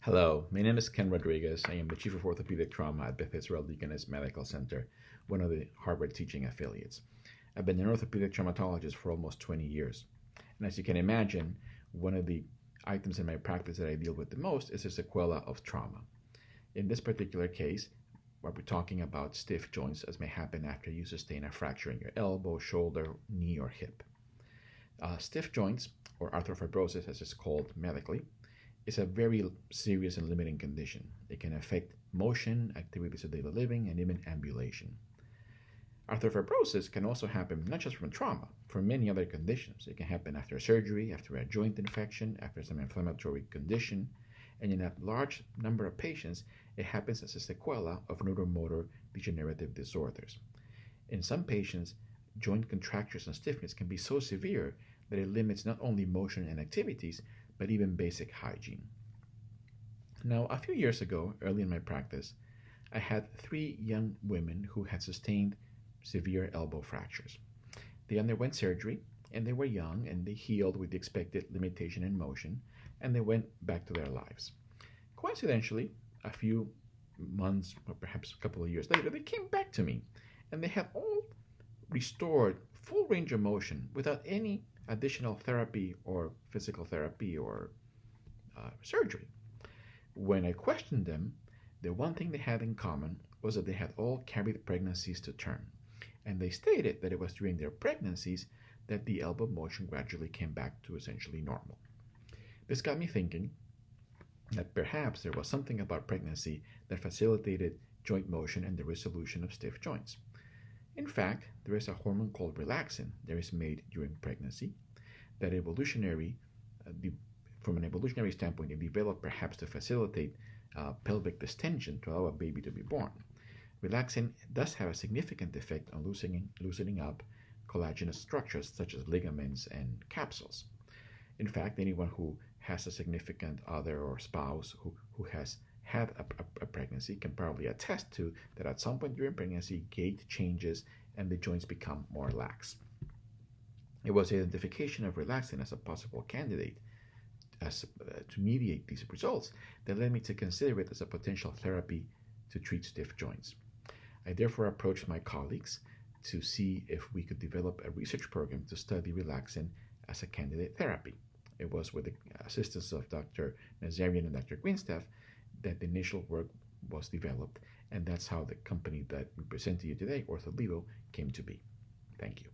Hello, my name is Ken Rodriguez. I am the Chief of Orthopedic Trauma at Beth Israel Deaconess Medical Center, one of the Harvard teaching affiliates. I've been an orthopedic traumatologist for almost 20 years. And as you can imagine, one of the items in my practice that I deal with the most is the sequela of trauma. In this particular case, we're talking about stiff joints, as may happen after you sustain a fracture in your elbow, shoulder, knee, or hip. Stiff joints, or arthrofibrosis as it's called medically, is a very serious and limiting condition. It can affect motion, activities of daily living, and even ambulation. Arthrofibrosis can also happen not just from trauma, from many other conditions. It can happen after surgery, after a joint infection, after some inflammatory condition, and in a large number of patients, it happens as a sequela of neuromotor degenerative disorders. In some patients, joint contractures and stiffness can be so severe that it limits not only motion and activities, but even basic hygiene. Now, a few years ago, early in my practice, I had 3 young women who had sustained severe elbow fractures. They underwent surgery, and they were young, and they healed with the expected limitation in motion, and they went back to their lives. Coincidentally, a few months, or perhaps a couple of years later, they came back to me, and they have all restored full range of motion without any additional therapy or physical therapy or surgery. When I questioned them, the one thing they had in common was that they had all carried pregnancies to term, and they stated that it was during their pregnancies that the elbow motion gradually came back to essentially normal. This got me thinking that perhaps there was something about pregnancy that facilitated joint motion and the resolution of stiff joints. In fact, there is a hormone called relaxin that is made during pregnancy that from an evolutionary standpoint, it developed perhaps to facilitate pelvic distension to allow a baby to be born. Relaxin does have a significant effect on loosening up collagenous structures such as ligaments and capsules. In fact, anyone who has a significant other or spouse who has had a pregnancy can probably attest to that at some point during pregnancy, gait changes and the joints become more lax. It was the identification of relaxin as a possible candidate to mediate these results that led me to consider it as a potential therapy to treat stiff joints. I therefore approached my colleagues to see if we could develop a research program to study relaxin as a candidate therapy. It was with the assistance of Dr. Nazarian and Dr. Greenstaff that the initial work was developed, and that's how the company that we present to you today, Ortholevo, came to be. Thank you.